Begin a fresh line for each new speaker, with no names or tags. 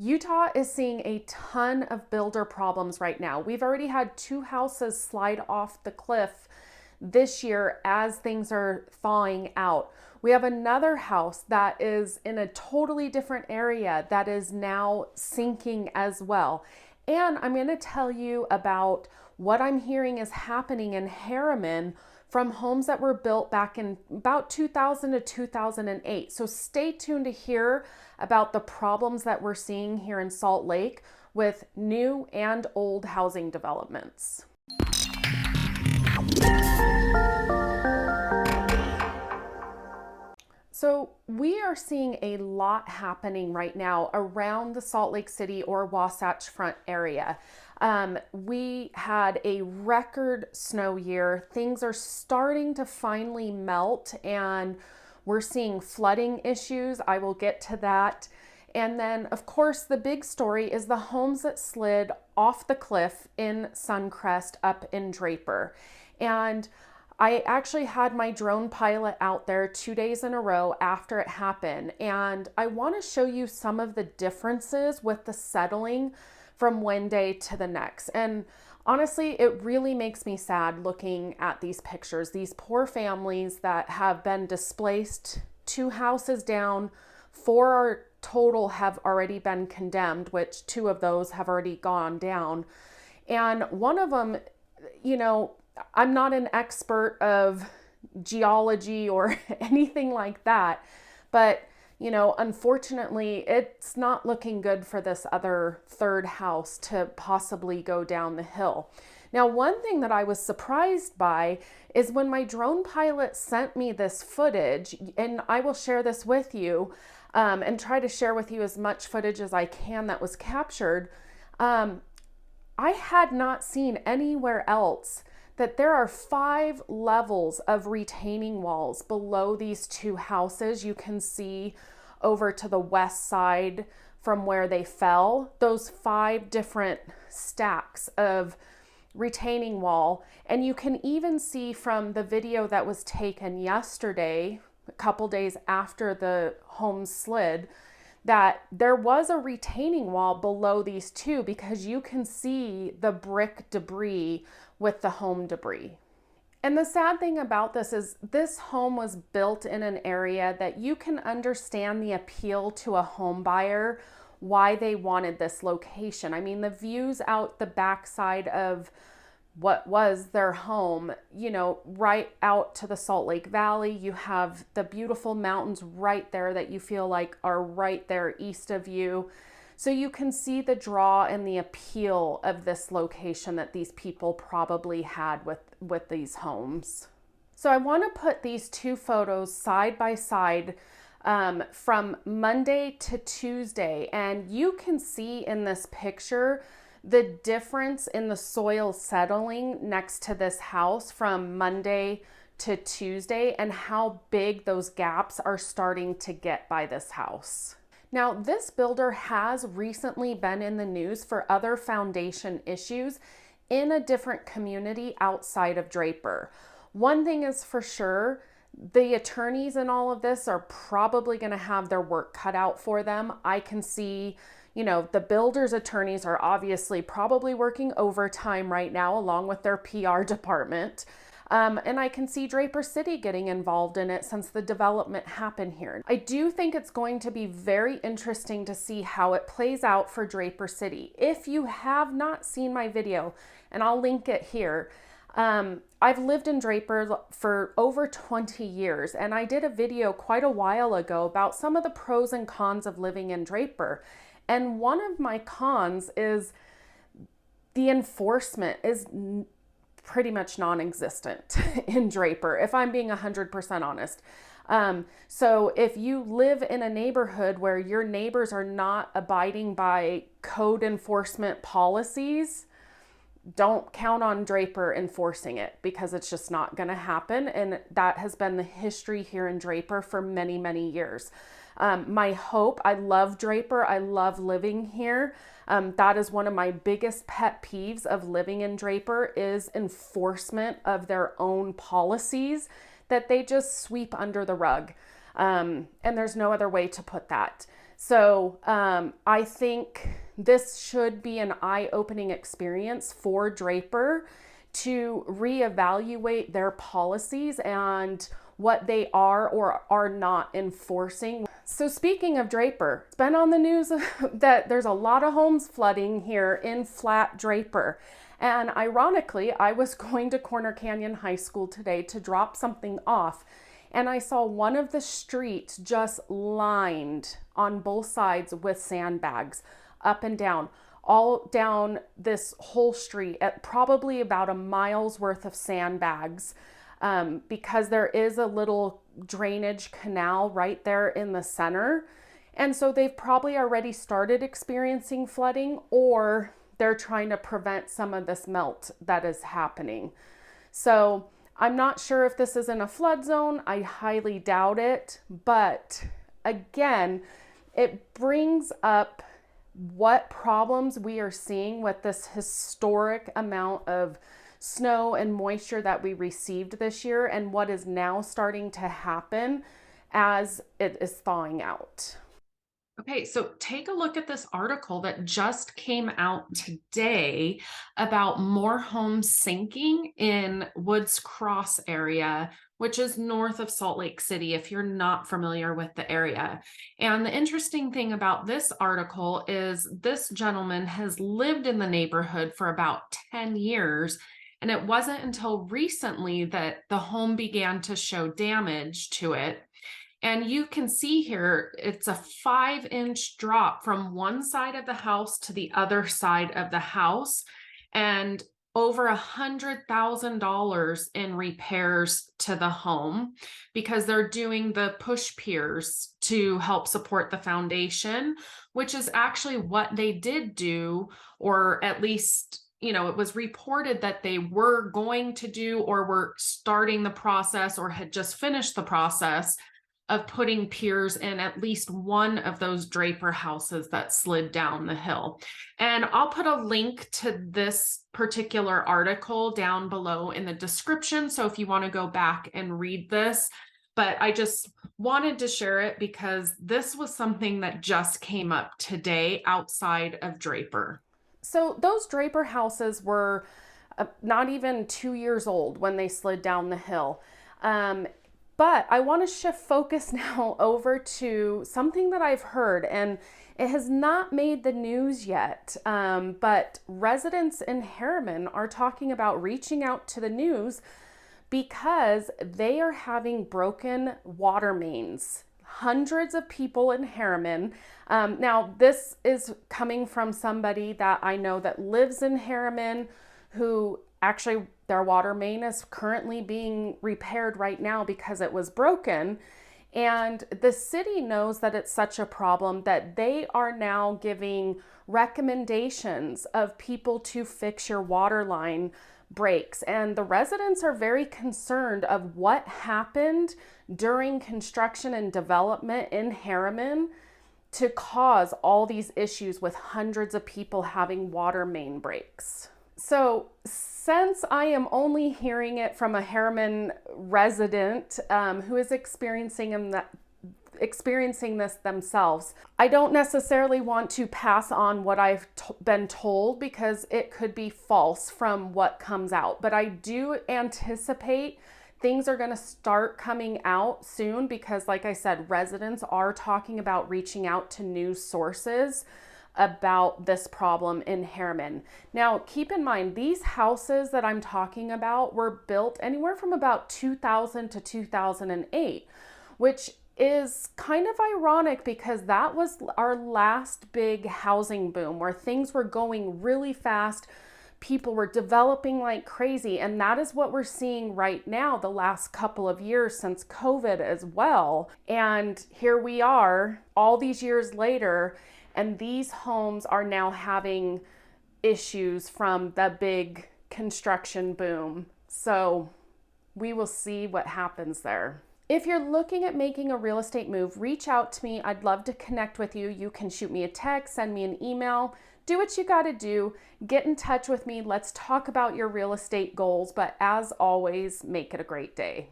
Utah is seeing a ton of builder problems right now. We've already had 2 houses slide off the cliff this year as things are thawing out. We have another house that is in a totally different area that is now sinking as well. And I'm going to tell you about what I'm hearing is happening in Harriman from homes that were built back in about 2000 to 2008. So stay tuned to hear about the problems that we're seeing here in Salt Lake with new and old housing developments. So we are seeing a lot happening right now around the Salt Lake City or Wasatch Front area. We had a record snow year. Things are starting to finally melt and we're seeing flooding issues. I will get to that. And then, of course, the big story is the homes that slid off the cliff in Suncrest up in Draper. And I actually had my drone pilot out there 2 days in a row after it happened. And I want to show you some of the differences with the settling from one day to the next. And honestly, it really makes me sad looking at these pictures. These poor families that have been displaced, 2 houses down, 4 are total have already been condemned, which 2 of those have already gone down. And one of them, I'm not an expert of geology or anything like that, but unfortunately, it's not looking good for this other 3rd house to possibly go down the hill. Now, one thing that I was surprised by is when my drone pilot sent me this footage, and I will share this with you and try to share with you as much footage as I can that was captured. I had not seen anywhere else that there are 5 levels of retaining walls below these 2 houses. You can see over to the west side from where they fell, those 5 different stacks of retaining wall. And you can even see from the video that was taken yesterday, a couple days after the home slid, that there was a retaining wall below these 2 because you can see the brick debris with the home debris. And the sad thing about this is this home was built in an area that you can understand the appeal to a home buyer, why they wanted this location. I mean, the views out the backside of what was their home, right out to the Salt Lake Valley. You have the beautiful mountains right there that you feel like are right there east of you. So you can see the draw and the appeal of this location that these people probably had with these homes. So I want to put these 2 photos side by side from Monday to Tuesday. And you can see in this picture the difference in the soil settling next to this house from Monday to Tuesday and how big those gaps are starting to get by this house. Now, this builder has recently been in the news for other foundation issues in a different community outside of Draper. One thing is for sure, the attorneys in all of this are probably going to have their work cut out for them. I can see, the builder's attorneys are obviously probably working overtime right now along with their PR department. And I can see Draper City getting involved in it since the development happened here. I do think it's going to be very interesting to see how it plays out for Draper City. If you have not seen my video, and I'll link it here, I've lived in Draper for over 20 years, and I did a video quite a while ago about some of the pros and cons of living in Draper. And one of my cons is the enforcement is pretty much non-existent in Draper, if I'm being 100% honest. So if you live in a neighborhood where your neighbors are not abiding by code enforcement policies, don't count on Draper enforcing it because it's just not going to happen. And that has been the history here in Draper for many, many years. My hope, I love Draper. I love living here. That is one of my biggest pet peeves of living in Draper is enforcement of their own policies that they just sweep under the rug. And there's no other way to put that. So I think this should be an eye-opening experience for Draper to reevaluate their policies and what they are or are not enforcing. So speaking of Draper, it's been on the news that there's a lot of homes flooding here in flat Draper. And ironically, I was going to Corner Canyon High School today to drop something off, and I saw one of the streets just lined on both sides with sandbags up and down, all down this whole street at probably about a mile's worth of sandbags, because there is a little drainage canal right there in the center. And so they've probably already started experiencing flooding, or they're trying to prevent some of this melt that is happening. So I'm not sure if this is in a flood zone. I highly doubt it. But again, it brings up what problems we are seeing with this historic amount of snow and moisture that we received this year, and what is now starting to happen as it is thawing out.
Okay, so take a look at this article that just came out today about more homes sinking in Woods Cross area, which is north of Salt Lake City, if you're not familiar with the area. And the interesting thing about this article is this gentleman has lived in the neighborhood for about 10 years. And it wasn't until recently that the home began to show damage to it. And you can see here, it's a 5-inch drop from one side of the house to the other side of the house, and over $100,000 in repairs to the home, because they're doing the push piers to help support the foundation, which is actually what they did do, or at least, it was reported that they were going to do, or were starting the process, or had just finished the process of putting piers in at least one of those Draper houses that slid down the hill. And I'll put a link to this particular article down below in the description, so if you want to go back and read this. But I just wanted to share it because this was something that just came up today outside of Draper.
So those Draper houses were not even 2 years old when they slid down the hill. But I want to shift focus now over to something that I've heard, and it has not made the news yet. But residents in Harriman are talking about reaching out to the news because they are having broken water mains. Hundreds of people in Harriman. Now, this is coming from somebody that I know that lives in Harriman, who actually their water main is currently being repaired right now because it was broken. And the city knows that it's such a problem that they are now giving recommendations of people to fix your water line breaks. And the residents are very concerned of what happened during construction and development in Harriman to cause all these issues with hundreds of people having water main breaks. So since I am only hearing it from a Harriman resident who is experiencing this themselves, I don't necessarily want to pass on what I've been told, because it could be false from what comes out. But I do anticipate things are going to start coming out soon, because like I said, residents are talking about reaching out to news sources about this problem in Harriman. Now, keep in mind, these houses that I'm talking about were built anywhere from about 2000 to 2008, which is kind of ironic because that was our last big housing boom where things were going really fast. People were developing like crazy, and that is what we're seeing right now the last couple of years since COVID as well. And here we are all these years later, and these homes are now having issues from the big construction boom. So we will see what happens there. If you're looking at making a real estate move, reach out to me. I'd love to connect with you. You can shoot me a text, send me an email. Do what you got to do. Get in touch with me. Let's talk about your real estate goals. But as always, make it a great day.